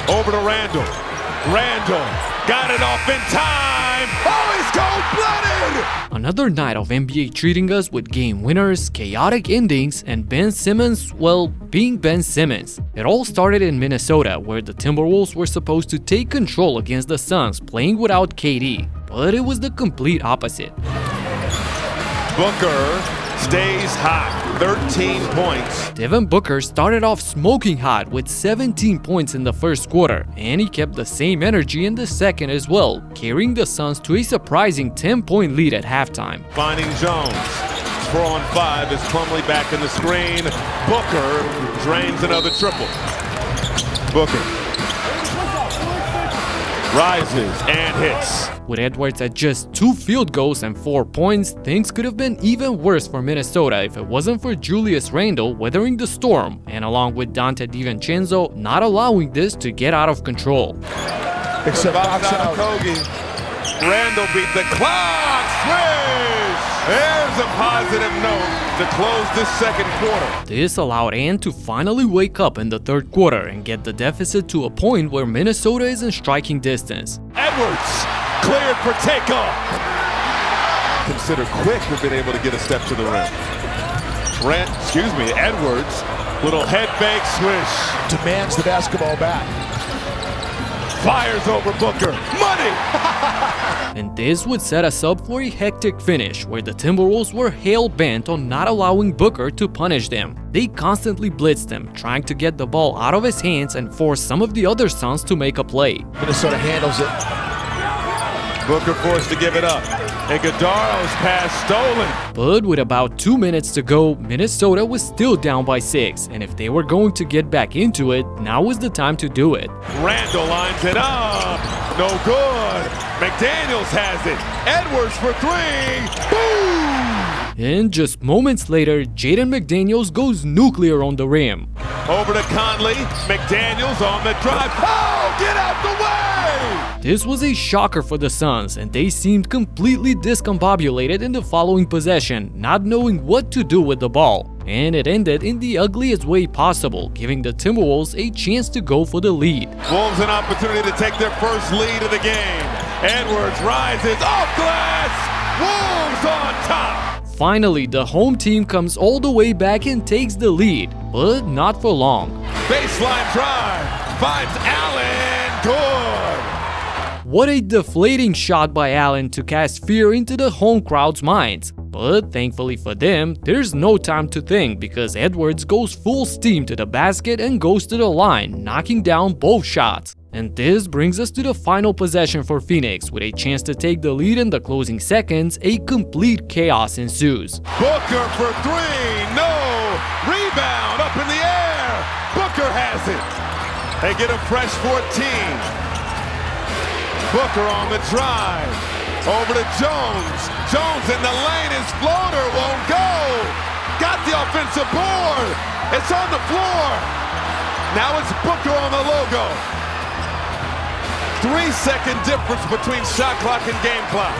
Over to Randall. Randall got it off in time. Oh, he's cold-blooded! Another night of NBA treating us with game winners, chaotic endings, and Ben Simmons, well, being Ben Simmons. It all started in Minnesota, where the Timberwolves were supposed to take control against the Suns playing without KD, but it was the complete opposite. Booker stays hot, 13 points. Devin Booker started off smoking hot with 17 points in the first quarter, and he kept the same energy in the second as well, carrying the Suns to a surprising 10-point lead at halftime. Finding Jones. 4 on 5 is Plumlee back in the screen. Booker drains another triple. Booker rises and hits. With Edwards at just 2 field goals and 4 points, things could have been even worse for Minnesota if it wasn't for Julius Randle weathering the storm, and along with Dante DiVincenzo not allowing this to get out of control. Except Kogi. Randle beat the clock. Swish! There's a positive note to close this second quarter. This allowed Ant to finally wake up in the third quarter and get the deficit to a point where Minnesota is in striking distance. Edwards cleared for takeoff. Consider quick for being able to get a step to the rim. Edwards, little head fake swish. Demands the basketball back. Fires over Booker. Money! And this would set us up for a hectic finish, where the Timberwolves were hell-bent on not allowing Booker to punish them. They constantly blitzed him, trying to get the ball out of his hands and force some of the other Suns to make a play. Minnesota handles it. Booker forced to give it up. Iguodala's pass stolen. But with about 2 minutes to go, Minnesota was still down by 6, and if they were going to get back into it, now was the time to do it. Randall lines it up. No good. McDaniels has it. Edwards for 3. Boom! And just moments later, Jaden McDaniels goes nuclear on the rim. Over to Conley. McDaniels on the drive. Oh, get out the way! This was a shocker for the Suns, and they seemed completely discombobulated in the following possession, not knowing what to do with the ball. And it ended in the ugliest way possible, giving the Timberwolves a chance to go for the lead. Wolves an opportunity to take their first lead of the game. Edwards rises off glass. Wolves on top. Finally, the home team comes all the way back and takes the lead, but not for long. Baseline drive. Finds Allen. Good. What a deflating shot by Allen to cast fear into the home crowd's minds. But thankfully for them, there's no time to think because Edwards goes full steam to the basket and goes to the line, knocking down both shots. And this brings us to the final possession for Phoenix. With a chance to take the lead in the closing seconds, a complete chaos ensues. Booker for 3, no! Rebound up in the air! Booker has it! They get a fresh 14. Booker on the drive. Over to Jones. Jones in the lane. His floater won't go. Got the offensive board. It's on the floor. Now it's Booker on the logo. 3-second difference between shot clock and game clock.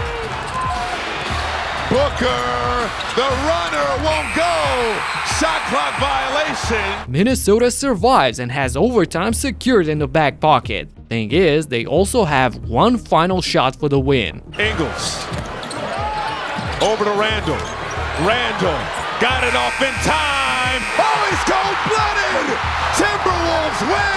Booker, the runner won't go. Shot clock violation. Minnesota survives and has overtime secured in the back pocket. Thing is, they also have one final shot for the win. Ingles. Over to Randall. Randall got it off in time. Oh, he's cold-blooded. Timberwolves win.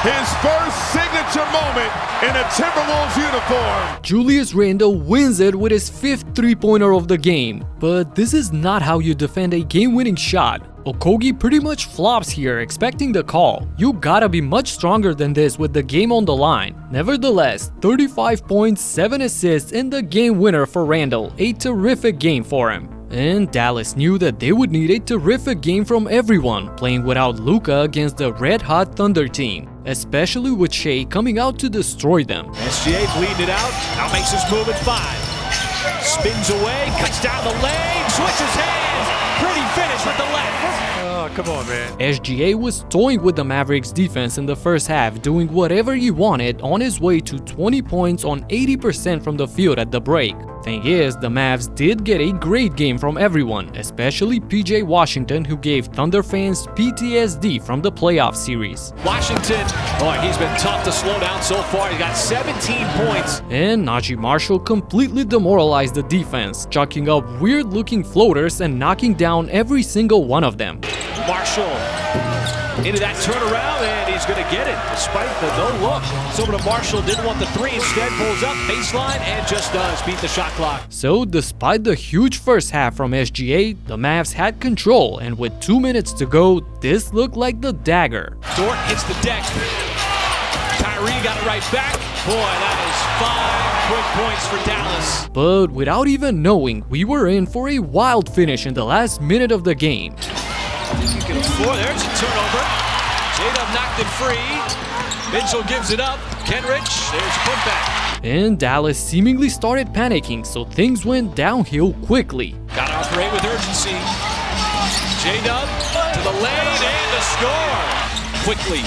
His first signature moment in a Timberwolves uniform. Julius Randle wins it with his 5th three-pointer of the game. But this is not how you defend a game-winning shot. Okogie pretty much flops here, expecting the call. You gotta be much stronger than this with the game on the line. Nevertheless, 35 points, 7 assists, and the game winner for Randle. A terrific game for him. And Dallas knew that they would need a terrific game from everyone, playing without Luka against the red-hot Thunder team, especially with Shea coming out to destroy them. SGA bleeding it out, now makes his move at 5. Spins away, cuts down the lane, switches hands, pretty finish with the left. Oh, come on, man. SGA was toying with the Mavericks defense in the first half, doing whatever he wanted on his way to 20 points on 80% from the field at the break. Thing is, the Mavs did get a great game from everyone, especially PJ Washington, who gave Thunder fans PTSD from the playoff series. Washington, boy, he's been tough to slow down so far. He got 17 points. And Najee Marshall completely demoralized the defense, chucking up weird-looking floaters and knocking down every single one of them. Marshall into that turnaround, and he's going to get it despite the no look. It's over to Marshall, didn't want the three, instead pulls up baseline and just does beat the shot clock. So despite the huge first half from SGA, the Mavs had control, and with 2 minutes to go, this looked like the dagger. Dort hits the deck. Kyrie got it right back. Boy, that is 5 quick points for Dallas. But without even knowing, we were in for a wild finish in the last minute of the game. There's a turnover. J-Dub knocked it free. Mitchell gives it up. Kenrich, there's a putback. And Dallas seemingly started panicking, so things went downhill quickly. Got to operate with urgency. J-Dub to the lane and a score. Quickly,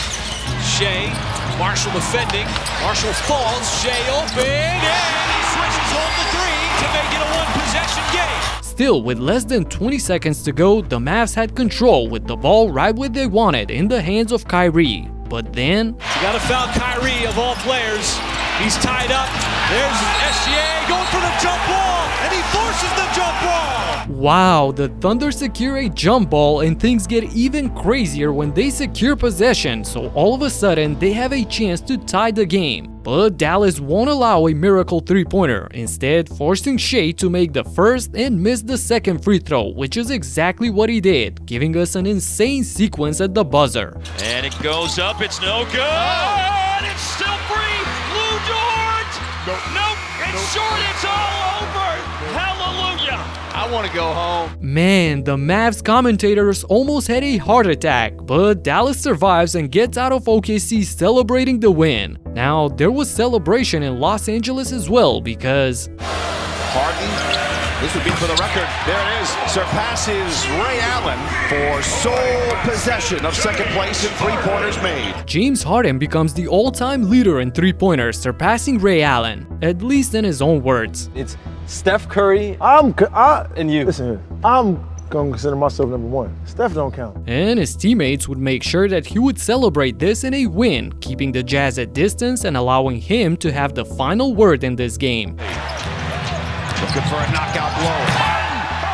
Shea, Marshall defending. Marshall falls, Shea open, and he switches home the three to make it a one-possession game. Still, with less than 20 seconds to go, the Mavs had control with the ball right where they wanted in the hands of Kyrie. But then, you gotta foul Kyrie of all players. He's tied up. There's SGA going for the jump ball, and he forces the jump ball. wow, the Thunder secure a jump ball, and things get even crazier when they secure possession, so all of a sudden they have a chance to tie the game. But Dallas won't allow a miracle three-pointer, instead forcing Shea to make the first and miss the second free throw, which is exactly what he did, giving us an insane sequence at the buzzer. And it goes up, it's no good! And it's still free! Lou Dort! Nope, it's short, it's all over! Hallelujah! I want to go home. Man, the Mavs commentators almost had a heart attack, but Dallas survives and gets out of OKC celebrating the win. Now, there was celebration in Los Angeles as well because Harden, this would be for the record. There it is. Surpasses Ray Allen for sole possession of second place in three-pointers made. James Harden becomes the all-time leader in three-pointers, surpassing Ray Allen, at least in his own words. It's Steph Curry and you. Listen here, I'm gonna consider myself number one. Steph don't count. And his teammates would make sure that he would celebrate this in a win, keeping the Jazz at distance and allowing him to have the final word in this game. Looking for a knockout blow.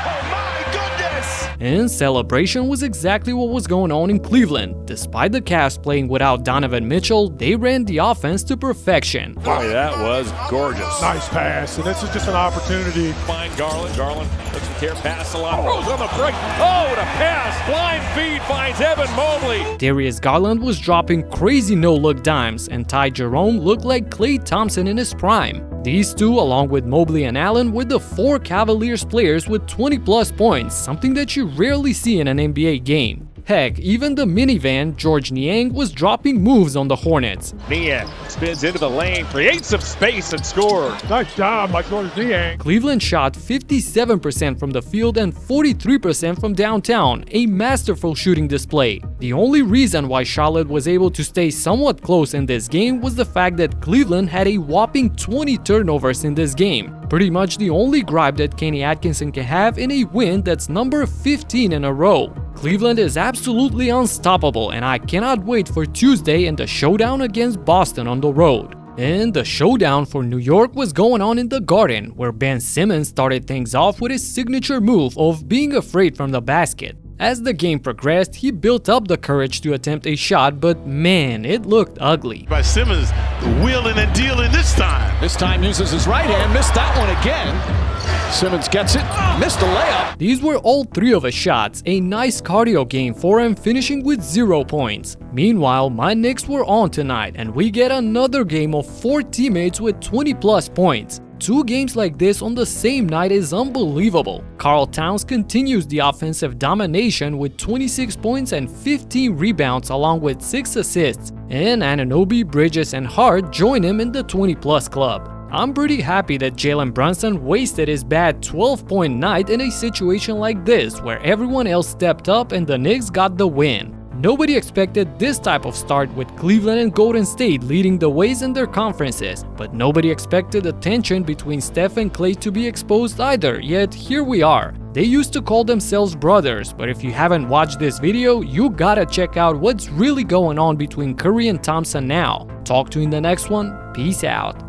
Oh my goodness! And celebration was exactly what was going on in Cleveland. Despite the Cavs playing without Donovan Mitchell, they ran the offense to perfection. Boy, that was gorgeous. Nice pass, and this is just an opportunity. Find Garland. Garland doesn't care, pass a lot. Rose on the break. Oh, what a pass! Blind feed finds Evan Mobley. Darius Garland was dropping crazy no-look dimes, and Ty Jerome looked like Klay Thompson in his prime. These two, along with Mobley and Allen, were the four Cavaliers players with 20-plus points, something that you rarely see in an NBA game. Heck, even the minivan, George Niang, was dropping moves on the Hornets. Niang spins into the lane, creates some space and scores. Nice job by George Niang. Cleveland shot 57% from the field and 43% from downtown, a masterful shooting display. The only reason why Charlotte was able to stay somewhat close in this game was the fact that Cleveland had a whopping 20 turnovers in this game. Pretty much the only gripe that Kenny Atkinson can have in a win that's number 15 in a row. Cleveland is absolutely unstoppable, and I cannot wait for Tuesday and the showdown against Boston on the road. And the showdown for New York was going on in the Garden, where Ben Simmons started things off with his signature move of being afraid from the basket. As the game progressed, he built up the courage to attempt a shot, but man, it looked ugly. By Simmons wheeling and dealing this time. This time uses his right hand, missed that one again. Simmons gets it, missed the layup. These were all three of his shots, a nice cardio game for him, finishing with 0 points. Meanwhile, my Knicks were on tonight, and we get another game of 4 teammates with 20-plus points. 2 games like this on the same night is unbelievable. Karl Towns continues the offensive domination with 26 points and 15 rebounds along with 6 assists, and Anunoby, Bridges, and Hart join him in the 20-plus club. I'm pretty happy that Jalen Brunson wasted his bad 12-point night in a situation like this where everyone else stepped up and the Knicks got the win. Nobody expected this type of start with Cleveland and Golden State leading the ways in their conferences, but nobody expected the tension between Steph and Klay to be exposed either, yet here we are. They used to call themselves brothers, but if you haven't watched this video, you gotta check out what's really going on between Curry and Thompson now. Talk to you in the next one, peace out.